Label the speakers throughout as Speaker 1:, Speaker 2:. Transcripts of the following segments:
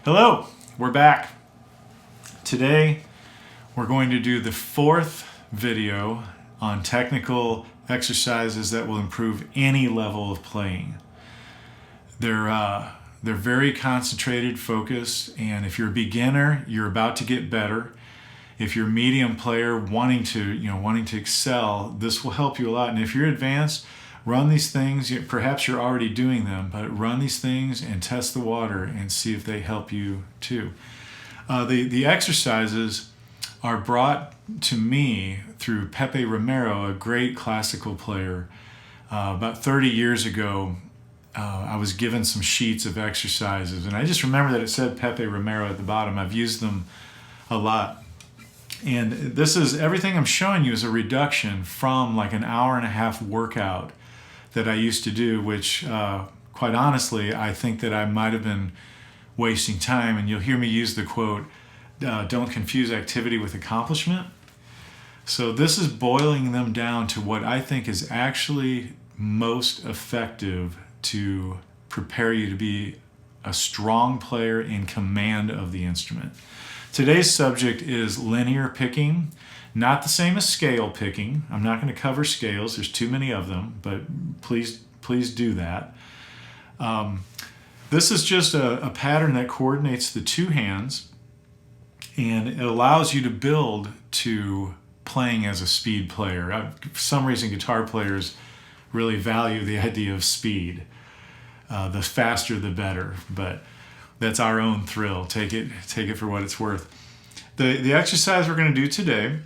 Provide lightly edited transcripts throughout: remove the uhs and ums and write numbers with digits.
Speaker 1: Hello, we're back. Today we're going to do the fourth video on technical exercises that will improve any level of playing. They're very concentrated, focused, and if you're a beginner, you're about to get better. If you're a medium player wanting to excel, this will help you a lot. And if you're advanced, run these things. Perhaps you're already doing them, but run these things and test the water and see if they help you too. The exercises are brought to me through Pepe Romero, a great classical player. About 30 years ago, I was given some sheets of exercises, and I just remember that it said Pepe Romero at the bottom. I've used them a lot. And this is everything I'm showing you is a reduction from like an hour-and-a-half workout that I used to do, which quite honestly, I think that I might have been wasting time. And you'll hear me use the quote, don't confuse activity with accomplishment. So this is boiling them down to what I think is actually most effective to prepare you to be a strong player in command of the instrument. Today's subject is linear picking, not the same as scale picking. I'm not going to cover scales, there's too many of them, but please do that. This is just a pattern that coordinates the two hands, and it allows you to build to playing as a speed player. For some reason, guitar players really value the idea of speed. The faster the better, but that's our own thrill. Take it for what it's worth. The exercise we're going to do today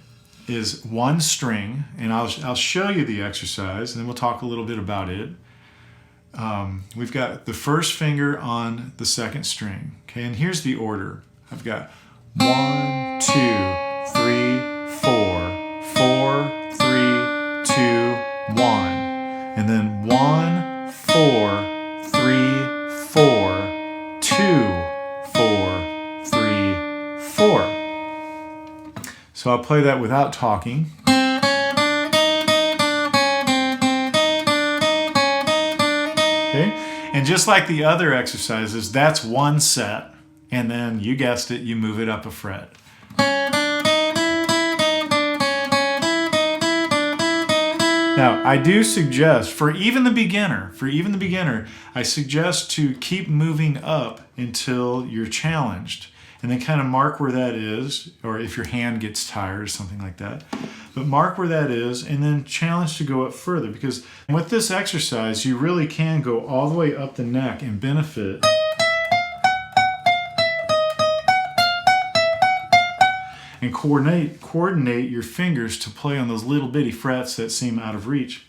Speaker 1: is one string, and I'll show you the exercise, and then we'll talk a little bit about it. We've got the first finger on the second string, okay, and here's the order. I've got 1, 2, 3, 4, 4, 3, 2, 1, and then 1, 4, 3, 4, 2, 4, 3, 4. So I'll play that without talking. Okay? And just like the other exercises, that's one set, and then you guessed it, you move it up a fret. Now, I do suggest, for even the beginner, I suggest to keep moving up until you're challenged, and then kind of mark where that is, or if your hand gets tired or something like that. But mark where that is, and then challenge to go up further, because with this exercise, you really can go all the way up the neck and benefit. And coordinate your fingers to play on those little bitty frets that seem out of reach.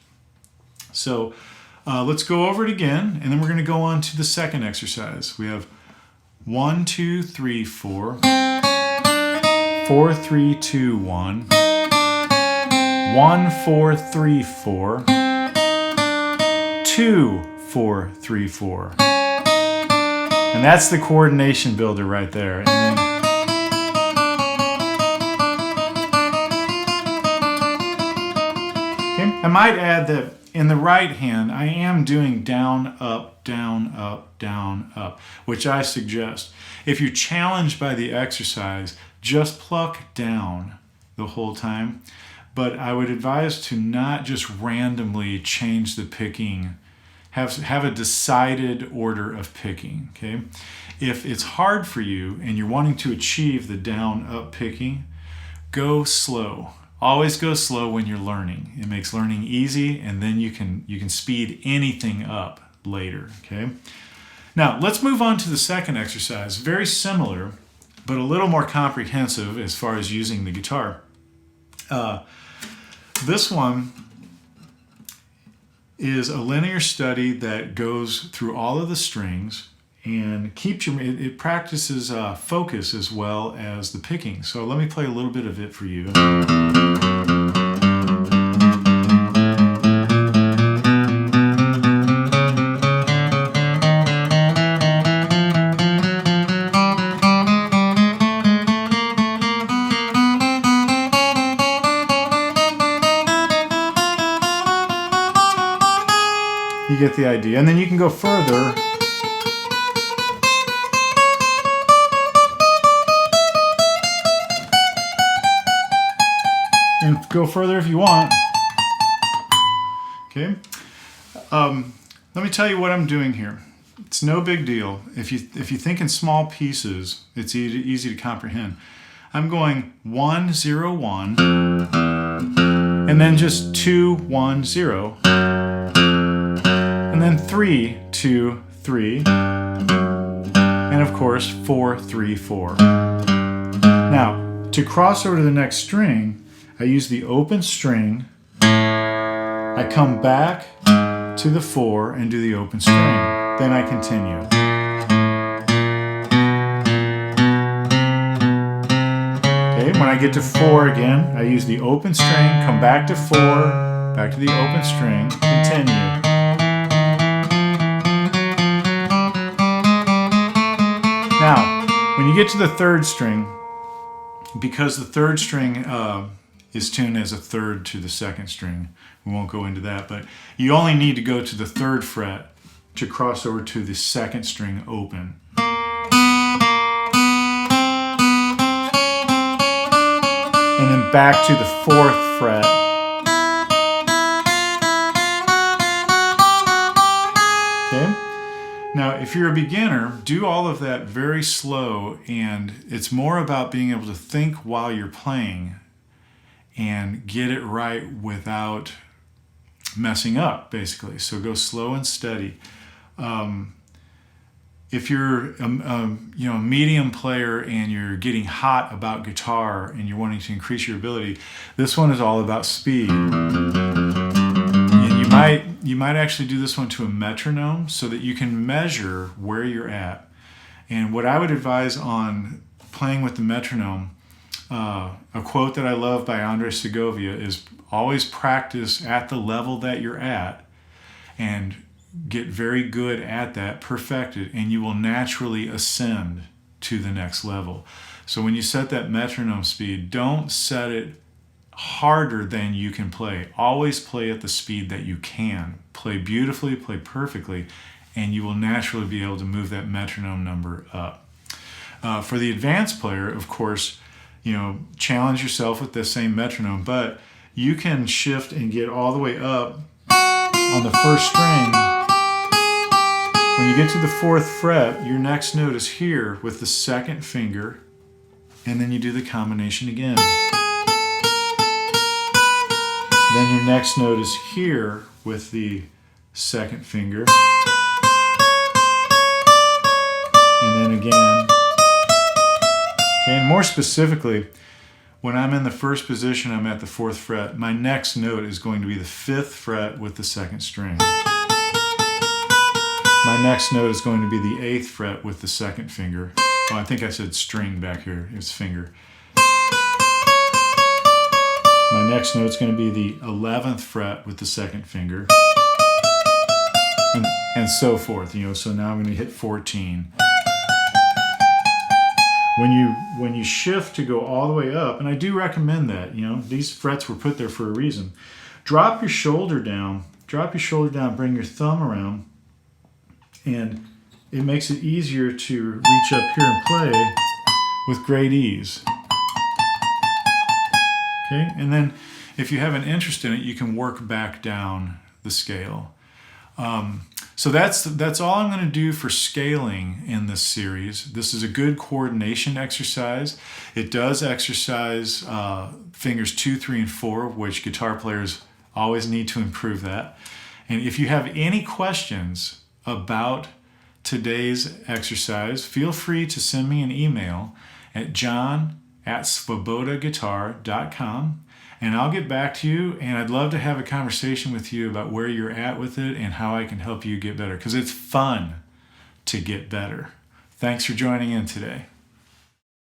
Speaker 1: So let's go over it again, and then we're going to go on to the second exercise. We have 1, 2, 3, 4, 4, 3, 2, 1, 1, 4, 3, 4, 2, 4, 3, 4. And that's the coordination builder right there. And then I might add that in the right hand, I am doing down, up, down, up, down, up, which I suggest. If you're challenged by the exercise, just pluck down the whole time. But I would advise to not just randomly change the picking. Have a decided order of picking, okay? If it's hard for you and you're wanting to achieve the down, up picking, go slow. Always go slow when you're learning. It makes learning easy, and then you can speed anything up later, okay? Now, let's move on to the second exercise. Very similar, but a little more comprehensive as far as using the guitar. This one is a linear study that goes through all of the strings and keeps it practices focus as well as the picking. So let me play a little bit of it for you. You get the idea. And then you can go further. go further if you want. Okay. Let me tell you what I'm doing here. It's no big deal. If you think in small pieces, it's easy to comprehend. I'm going 1 0 1, and then just 2 1 0, and then 3 2 3, and of course 4 3 4. Now, to cross over to the next string, I use the open string. I come back to the 4 and do the open string. Then I continue. Okay, when I get to 4 again, I use the open string, come back to 4, back to the open string, continue. Now, when you get to the third string, because the third string is tuned as a third to the second string, we won't go into that, but you only need to go to the 3rd fret to cross over to the 2nd string open. And then back to the 4th fret. Okay? Now, if you're a beginner, do all of that very slow, and it's more about being able to think while you're playing and get it right without messing up, basically. So go slow and steady. If you're a medium player and you're getting hot about guitar and you're wanting to increase your ability, this one is all about speed. And you might actually do this one to a metronome so that you can measure where you're at. And what I would advise on playing with the metronome, a quote that I love by Andres Segovia is always practice at the level that you're at and get very good at that, perfect it, and you will naturally ascend to the next level. So when you set that metronome speed, don't set it harder than you can play. Always play at the speed that you can. Play beautifully, play perfectly, and you will naturally be able to move that metronome number up. For the advanced player, of course, challenge yourself with the same metronome, but you can shift and get all the way up on the 1st string. When you get to the 4th fret, your next note is here with the 2nd finger, and then you do the combination again. Then your next note is here with the 2nd finger, and then again. And more specifically, when I'm in the 1st position, I'm at the 4th fret. My next note is going to be the 5th fret with the 2nd string. My next note is going to be the 8th fret with the 2nd finger. Oh, I think I said string back here. It's finger. My next note is going to be the 11th fret with the 2nd finger. And so forth. So now I'm going to hit 14. When you shift to go all the way up, and I do recommend that, these frets were put there for a reason. Drop your shoulder down, bring your thumb around, and it makes it easier to reach up here and play with great ease. Okay, and then if you have an interest in it, you can work back down the scale. So that's all I'm going to do for scaling in this series. This is a good coordination exercise. It does exercise fingers 2, 3, and 4, which guitar players always need to improve that. And if you have any questions about today's exercise, feel free to send me an email at john@svobodagaguitar.com. And I'll get back to you, and I'd love to have a conversation with you about where you're at with it and how I can help you get better, because it's fun to get better. Thanks for joining in today.